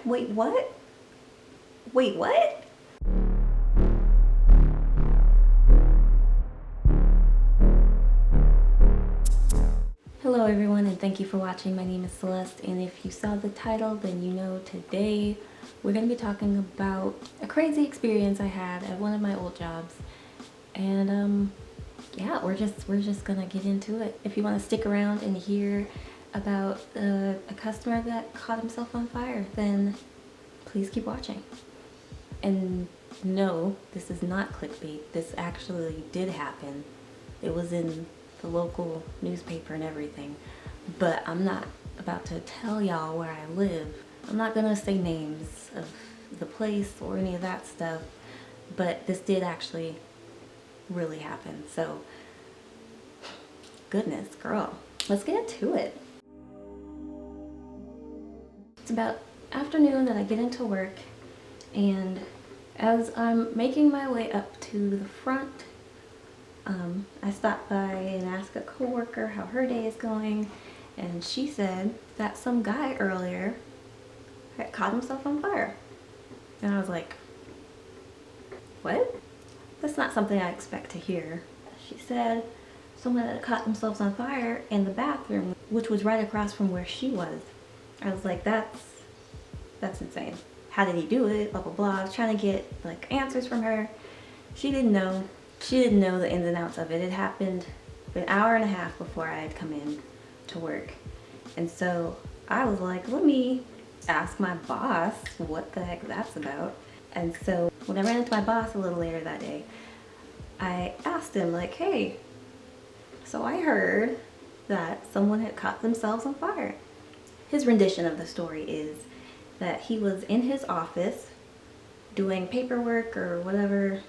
Wait, what? Wait, what? Hello everyone, and thank you for watching. My name is Celeste, and if you saw the title, then you know today we're going to be talking about a crazy experience I had at one of my old jobs. And yeah, we're just gonna get into it. If you want to stick around and hear about a customer that caught himself on fire, then please keep watching. And no, this is not clickbait. This actually did happen. It was in the local newspaper and everything. But I'm not about to tell y'all where I live. I'm not gonna say names of the place or any of that stuff. But this did actually really happen. So, goodness, girl. Let's get into it. It's about afternoon that I get into work, and as I'm making my way up to the front, I stopped by and asked a coworker how her day is going, and she said that some guy earlier had caught himself on fire. And I was like, what? That's not something I expect to hear. She said someone had caught themselves on fire in the bathroom, which was right across from where she was. I was like, that's insane. How did he do it? Blah, blah, blah. I was trying to get like answers from her. She didn't know. She didn't know the ins and outs of it. It happened an hour and a half before I had come in to work. And so I was like, let me ask my boss what the heck that's about. And so when I ran into my boss a little later that day, I asked him like, hey, so I heard that someone had caught themselves on fire. His rendition of the story is that he was in his office doing paperwork or whatever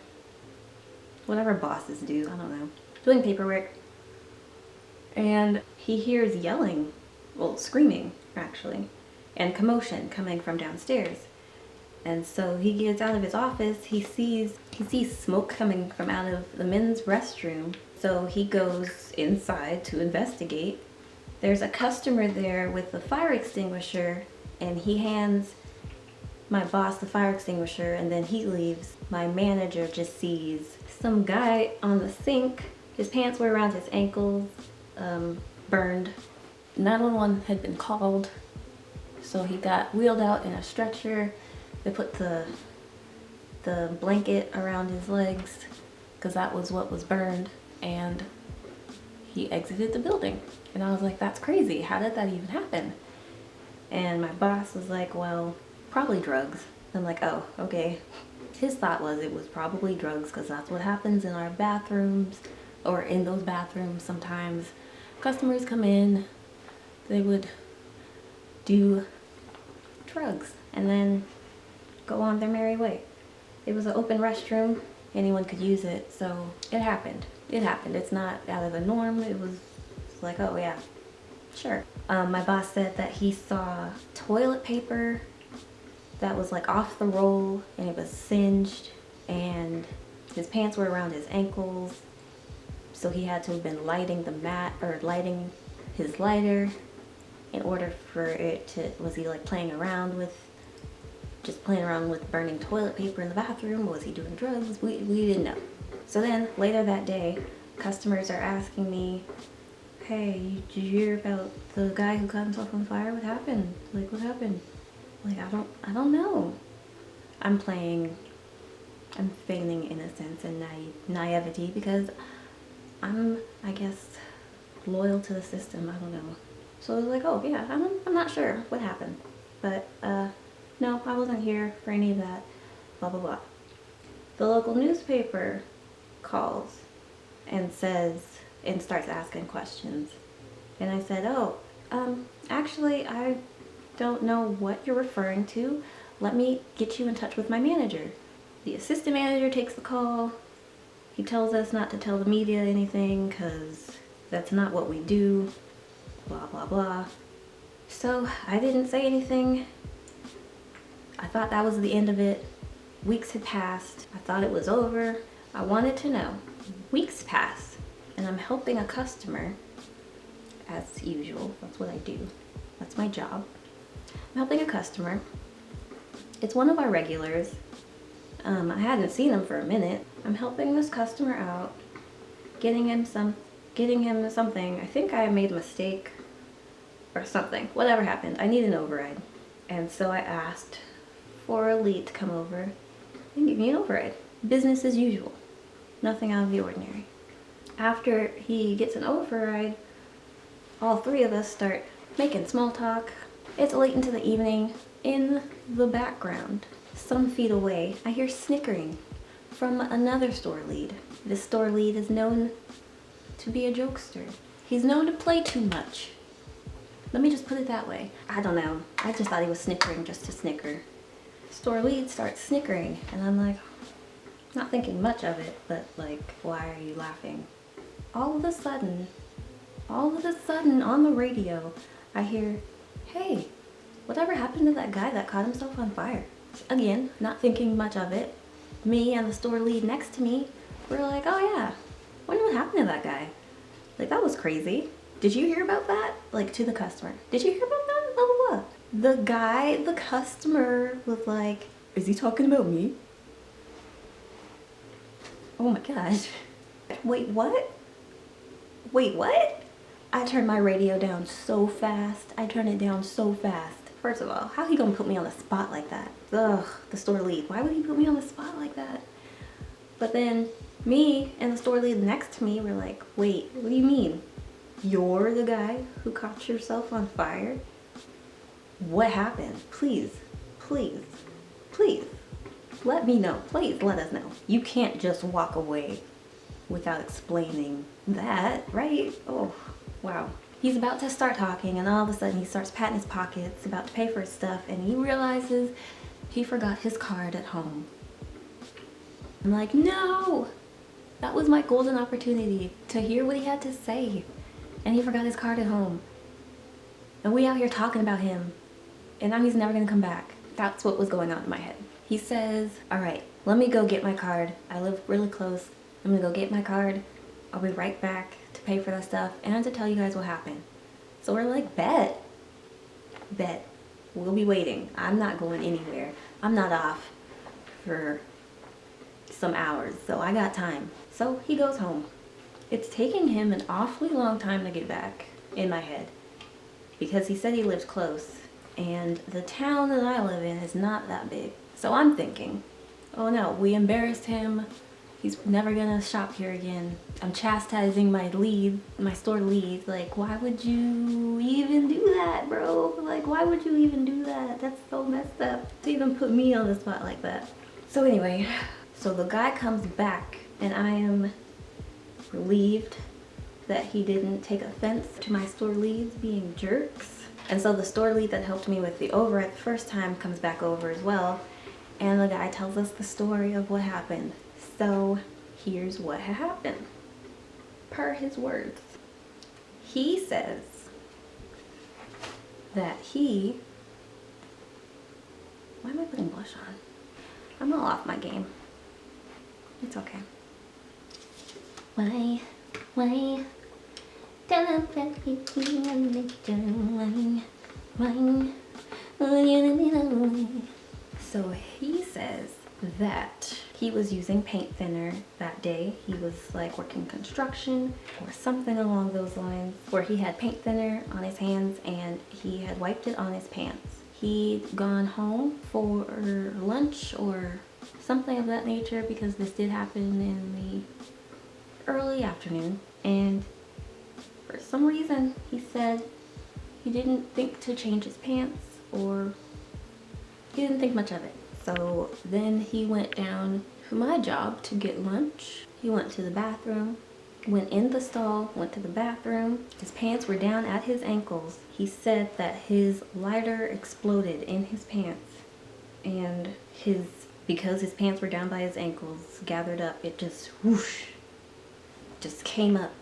bosses do, I don't know, doing paperwork, and he hears yelling, well, screaming actually, and commotion coming from downstairs. And so he gets out of his office, he sees smoke coming from out of the men's restroom. So he goes inside to investigate. There's a customer there with a fire extinguisher, and he hands my boss the fire extinguisher, and then he leaves. My manager just sees some guy on the sink. His pants were around his ankles, burned. 911 had been called, so he got wheeled out in a stretcher. They put the blanket around his legs because that was what was burned, and he exited the building. And I was like, that's crazy. How did that even happen? And my boss was like, well, probably drugs. I'm like, oh, okay. His thought was it was probably drugs because that's what happens in our bathrooms, or in those bathrooms sometimes. Customers come in, they would do drugs and then go on their merry way. It was an open restroom. Anyone could use it, so it happened. It happened. It's not out of the norm. It was like, oh yeah, sure. My boss said that he saw toilet paper that was like off the roll, and it was singed, and his pants were around his ankles, so he had to have been lighting the mat, or lighting his lighter in order for it to, was he like playing around with burning toilet paper in the bathroom? Was he doing drugs? We didn't know. So then later that day, customers are asking me, hey, did you hear about the guy who caught himself on fire? What happened? Like, what happened? Like, I don't know. I'm feigning innocence and naivety because I'm, I guess, loyal to the system. I don't know. So I was like, oh yeah, I'm not sure what happened. But, no, I wasn't here for any of that, blah, blah, blah. The local newspaper calls and starts asking questions. And I said, oh, actually, I don't know what you're referring to. Let me get you in touch with my manager. The assistant manager takes the call. He tells us not to tell the media anything because that's not what we do, blah, blah, blah. So I didn't say anything. I thought that was the end of it. Weeks had passed. I thought it was over. I wanted to know. Weeks passed, and I'm helping a customer, as usual. That's what I do. That's my job. I'm helping a customer, It's one of our regulars. I hadn't seen him for a minute. I'm helping this customer out, getting him something. I think I made a mistake or something. Whatever happened, I need an override. And so I asked for a lead to come over and give me an override. Business as usual. Nothing out of the ordinary. After he gets an override, all three of us start making small talk. It's late into the evening. In the background, some feet away, I hear snickering from another store lead. This store lead is known to be a jokester. He's known to play too much. Let me just put it that way. I don't know. I just thought he was snickering just to snicker. Store lead starts snickering, and I'm like, not thinking much of it, but like, why are you laughing? All of a sudden, on the radio, I hear, hey, whatever happened to that guy that caught himself on fire? Again, not thinking much of it. Me and the store lead next to me were like, oh yeah, wonder what happened to that guy. Like, that was crazy. Did you hear about that? Like, to the customer. Did you hear about that? Blah, blah, blah. The customer was like, is he talking about me? Oh my gosh. Wait, what? Wait, what? I turned my radio down so fast. First of all, how he gonna put me on the spot like that? Ugh, the store lead. Why would he put me on the spot like that? But then me and the store lead next to me were like, wait, what do you mean? You're the guy who caught yourself on fire? What happened? Please, please, please, let me know. Please let us know. You can't just walk away without explaining that, right? Oh, wow. He's about to start talking, and all of a sudden he starts patting his pockets, about to pay for his stuff, and he realizes he forgot his card at home. I'm like, no! That was my golden opportunity to hear what he had to say. And he forgot his card at home. And we out here talking about him, and now he's never gonna come back. That's what was going on in my head. He says, all right, let me go get my card. I live really close. I'm gonna go get my card. I'll be right back to pay for that stuff and to tell you guys what happened. So we're like, bet. We'll be waiting. I'm not going anywhere. I'm not off for some hours, so I got time. So he goes home. It's taking him an awfully long time to get back, in my head, because he said he lives close, and the town that I live in is not that big. So I'm thinking, oh no, we embarrassed him. He's never gonna shop here again. I'm chastising my store lead. Like, why would you even do that, bro? Like, why would you even do that? That's so messed up to even put me on the spot like that. So anyway, so the guy comes back, and I am relieved that he didn't take offense to my store leads being jerks. And so the store lead that helped me with the override the first time comes back over as well, and the guy tells us the story of what happened. So here's what happened, per his words. He says that why am I putting blush on? I'm all off my game. It's okay. Why? So he says that he was using paint thinner that day. He was like working construction or something along those lines, where he had paint thinner on his hands and he had wiped it on his pants. He'd gone home for lunch or something of that nature, because this did happen in the early afternoon, and for some reason he said he didn't think to change his pants, or he didn't think much of it. So then he went down to my job to get lunch. He went to the bathroom, went in the stall, went to the bathroom. His pants were down at his ankles. He said that his lighter exploded in his pants, and because his pants were down by his ankles, gathered up, it just whoosh, just came up.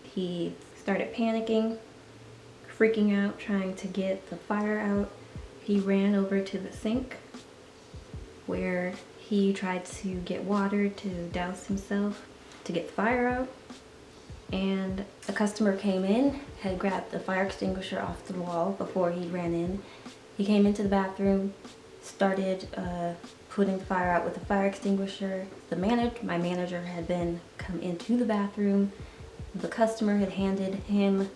He started panicking, freaking out, trying to get the fire out. He ran over to the sink where he tried to get water to douse himself to get the fire out. And a customer came in, had grabbed the fire extinguisher off the wall before he ran in. He came into the bathroom, started putting the fire out with a fire extinguisher. My manager had then come into the bathroom. The customer had handed him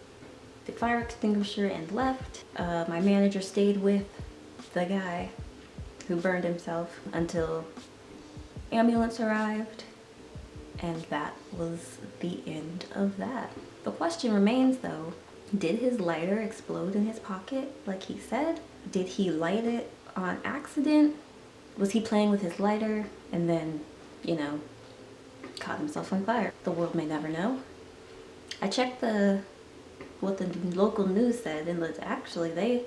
the fire extinguisher and left. My manager stayed with the guy who burned himself until ambulance arrived, and that was the end of that. The question remains though, did his lighter explode in his pocket like he said? Did he light it on accident? Was he playing with his lighter and then, you know, caught himself on fire? The world may never know. I checked what the local news said, and actually they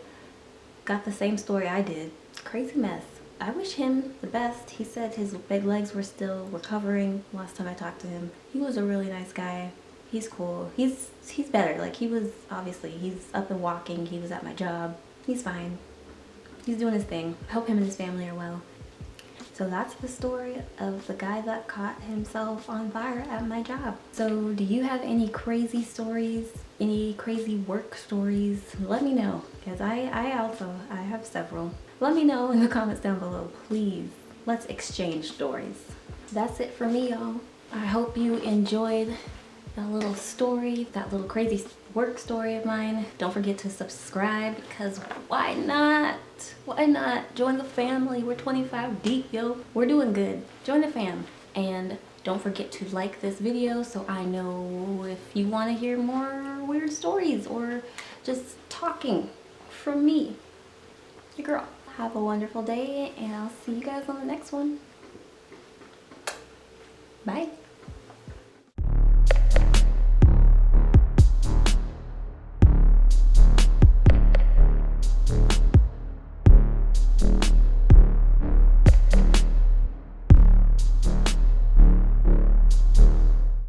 got the same story I did. Crazy mess. I wish him the best. He said his big legs were still recovering last time I talked to him. He was a really nice guy. He's cool. He's better. Like, he's up and walking. He was at my job. He's fine. He's doing his thing. I hope him and his family are well. So that's the story of the guy that caught himself on fire at my job. So do you have any crazy stories? Any crazy work stories? Let me know, because I have several. Let me know in the comments down below, please. Let's exchange stories. That's it for me, y'all. I hope you enjoyed that little story, that little crazy work story of mine. Don't forget to subscribe, because why not? Why not? Join the family. We're 25 deep, yo. We're doing good. Join the fam. And don't forget to like this video so I know if you want to hear more weird stories or just talking from me, your girl. Have a wonderful day, and I'll see you guys on the next one. Bye.